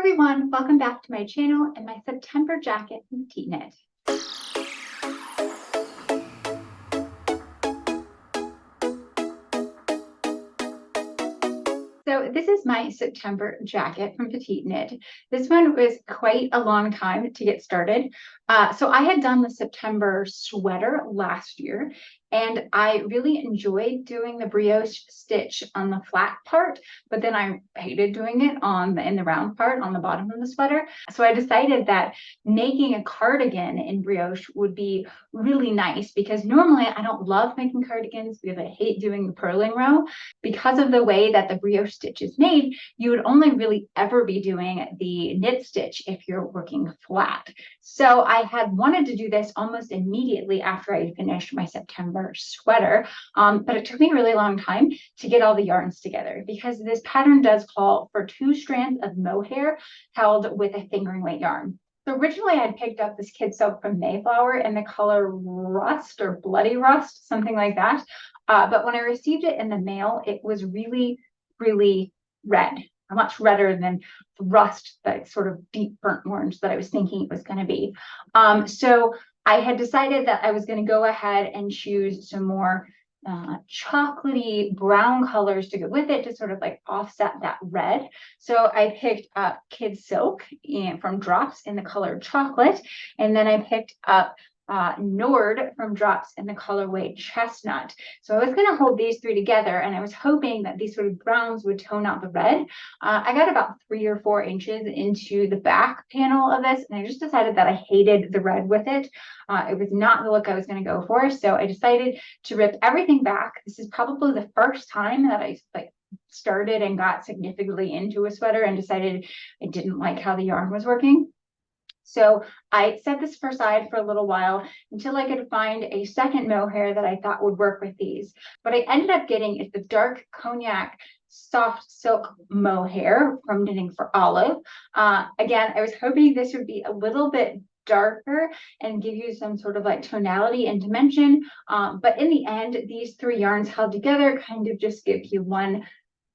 everyone, welcome back to my channel and my September jacket from PetiteKnit. So this is my September jacket from PetiteKnit. This one was quite a long time to get started. So I had done the September sweater last year, and I really enjoyed doing the brioche stitch on the flat part, but then I hated doing it in the round part on the bottom of the sweater. So I decided that making a cardigan in brioche would be really nice, because normally I don't love making cardigans because I hate doing the purling row. Because of the way that the brioche stitch is made, you would only really ever be doing the knit stitch if you're working flat. So I had wanted to do this almost immediately after I finished my September sweater, but it took me a really long time to get all the yarns together, because this pattern does call for 2 strands of mohair held with a fingering weight yarn. So originally I had picked up this kid silk from Mayflower in the color rust or bloody rust, something like that. But when I received it in the mail, it was really, really red, much redder than the rust, that sort of deep burnt orange that I was thinking it was going to be. So I had decided that I was going to go ahead and choose some more chocolatey brown colors to go with it, to sort of like offset that red. So I picked up Kid Silk from Drops in the color chocolate, and then I picked up Nord from Drops in the colorway Chestnut. So I was going to hold these 3 together, and I was hoping that these sort of browns would tone out the red. I got about 3 or 4 inches into the back panel of this, and I just decided that I hated the red with it. It was not the look I was going to go for, so I decided to rip everything back. This is probably the first time that I started and got significantly into a sweater and decided I didn't like how the yarn was working. So I set this aside for a little while until I could find a second mohair that I thought would work with these. What I ended up getting is the dark cognac soft silk mohair from Knitting for Olive. Again, I was hoping this would be a little bit darker and give you some sort of like tonality and dimension. But in the end, these 3 yarns held together kind of just give you one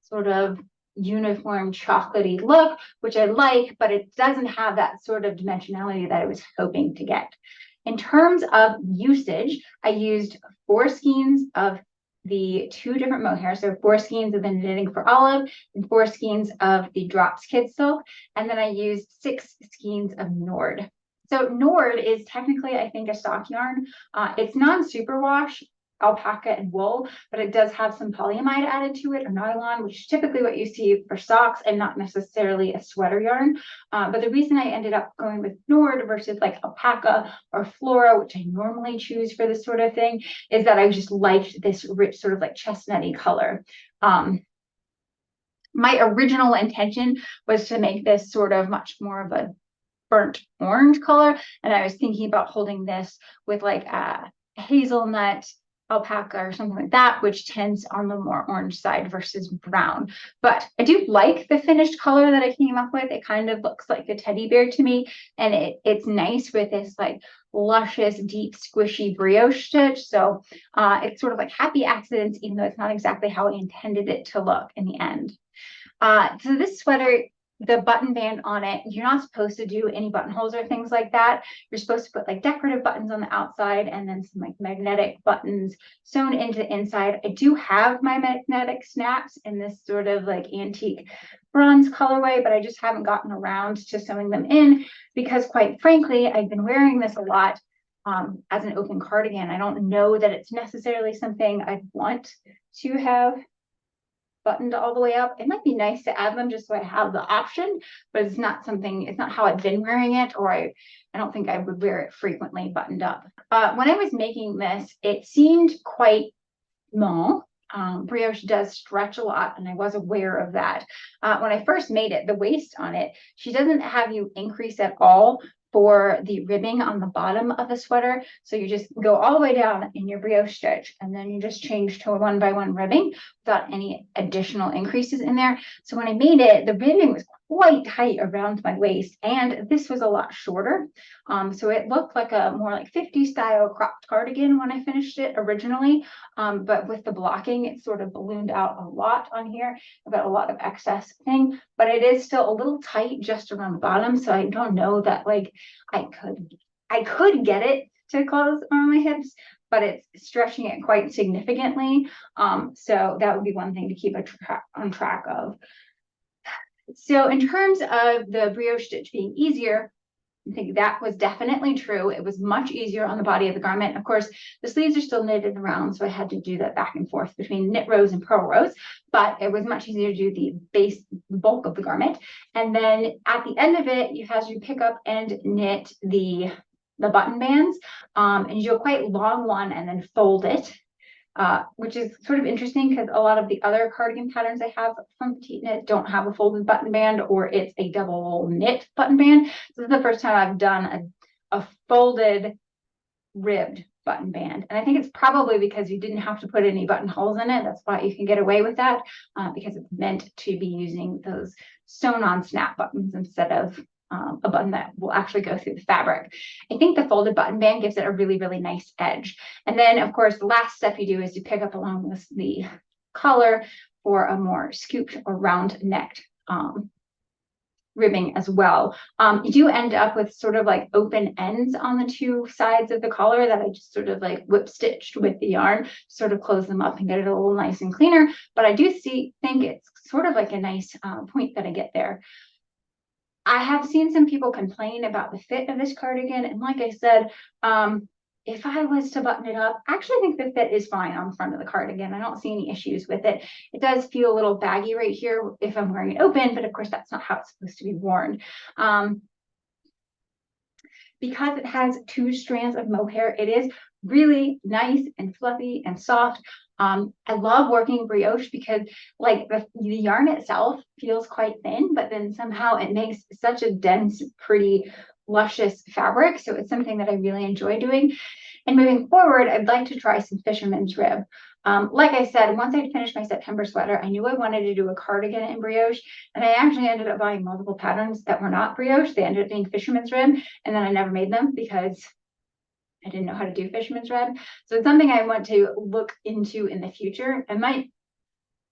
sort of uniform chocolatey look, which I like, but it doesn't have that sort of dimensionality that I was hoping to get. In terms of usage, I used 4 skeins of the 2 different mohair, so 4 skeins of the Knitting for Olive and 4 skeins of the Drops Kid Silk, and then I used 6 skeins of Nord. So Nord is technically, I think, a stock yarn. It's non-superwash, alpaca and wool, but it does have some polyamide added to it, or nylon, which is typically what you see for socks and not necessarily a sweater yarn. But the reason I ended up going with Nord versus like alpaca or flora, which I normally choose for this sort of thing, is that I just liked this rich sort of like chestnutty color. My original intention was to make this sort of much more of a burnt orange color, and I was thinking about holding this with like a hazelnut alpaca or something like that, which tends on the more orange side versus brown. But I do like the finished color that I came up with. It kind of looks like a teddy bear to me, and it's nice with this like luscious, deep, squishy brioche stitch. So it's sort of like happy accidents, even though it's not exactly how I intended it to look in the end. So this sweater, the button band on it, you're not supposed to do any buttonholes or things like that. You're supposed to put like decorative buttons on the outside and then some like magnetic buttons sewn into the inside. I do have my magnetic snaps in this sort of like antique bronze colorway, but I just haven't gotten around to sewing them in because, quite frankly, I've been wearing this a lot as an open cardigan. I don't know that it's necessarily something I'd want to have buttoned all the way up. It might be nice to add them just so I have the option, but it's not how I've been wearing it, or I don't think I would wear it frequently buttoned up. When I was making this, it seemed quite small. Brioche does stretch a lot, and I was aware of that. When I first made it, the waist on it, she doesn't have you increase at all for the ribbing on the bottom of the sweater. So you just go all the way down in your brioche stitch, and then you just change to a 1 by 1 ribbing without any additional increases in there. So when I made it, the ribbing was quite tight around my waist, and this was a lot shorter. So it looked like a more like 50s style cropped cardigan when I finished it originally. But with the blocking, it sort of ballooned out a lot on here. I've got a lot of excess thing, but it is still a little tight just around the bottom. So I don't know that like I could get it to close on my hips, but it's stretching it quite significantly. So that would be one thing to keep on track of. So in terms of the brioche stitch being easier, I think that was definitely true. It was much easier on the body of the garment. Of course, the sleeves are still knitted around, so I had to do that back and forth between knit rows and purl rows, but it was much easier to do the bulk of the garment. And then at the end of it, you have to pick up and knit the button bands, and you do a quite long one and then fold it. Which is sort of interesting because a lot of the other cardigan patterns I have from PetiteKnit don't have a folded button band, or it's a double knit button band. So this is the first time I've done a folded ribbed button band. And I think it's probably because you didn't have to put any buttonholes in it. That's why you can get away with that, because it's meant to be using those sewn on snap buttons instead of a button that will actually go through the fabric. I think the folded button band gives it a really, really nice edge. And then, of course, the last step you do is you pick up along the collar for a more scooped or round necked ribbing as well. You do end up with sort of like open ends on the two sides of the collar that I just sort of like whip stitched with the yarn, sort of close them up and get it a little nice and cleaner. But I do think it's sort of like a nice point that I get there. I have seen some people complain about the fit of this cardigan. And like I said, if I was to button it up, I actually think the fit is fine on the front of the cardigan. I don't see any issues with it. It does feel a little baggy right here if I'm wearing it open, but of course that's not how it's supposed to be worn. Because it has two strands of mohair, it is really nice and fluffy and soft. I love working brioche because like the yarn itself feels quite thin, but then somehow it makes such a dense, pretty, luscious fabric. So it's something that I really enjoy doing. And moving forward, I'd like to try some fisherman's rib. Like I said, once I'd finished my September sweater, I knew I wanted to do a cardigan in brioche, and I actually ended up buying multiple patterns that were not brioche. They ended up being fisherman's rib, and then I never made them because I didn't know how to do fisherman's rib. So it's something I want to look into in the future. I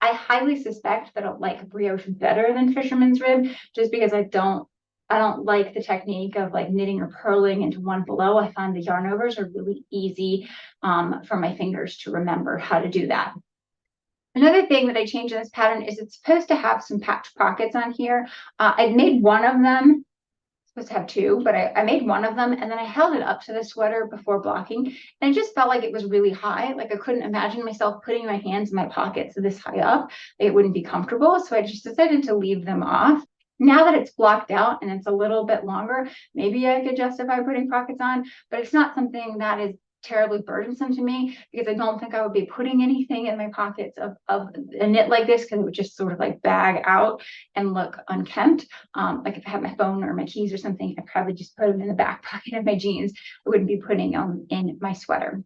highly suspect that I'll like brioche better than fisherman's rib, just because I don't like the technique of like knitting or purling into one below. I find the yarn overs are really easy for my fingers to remember how to do that. Another thing that I changed in this pattern is it's supposed to have some patch pockets on here. I'd made one of them, supposed to have two, but I made one of them, and then I held it up to the sweater before blocking, and it just felt like it was really high. Like I couldn't imagine myself putting my hands in my pockets this high up. It wouldn't be comfortable, so I just decided to leave them off. Now that it's blocked out and it's a little bit longer, maybe I could justify putting pockets on, but it's not something that is terribly burdensome to me because I don't think I would be putting anything in my pockets of a knit like this, because it would just sort of like bag out and look unkempt. Like if I had my phone or my keys or something, I'd probably just put them in the back pocket of my jeans. I wouldn't be putting them in my sweater.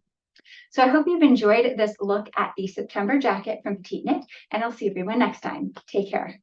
So I hope you've enjoyed this look at the September jacket from PetiteKnit, and I'll see everyone next time. Take care.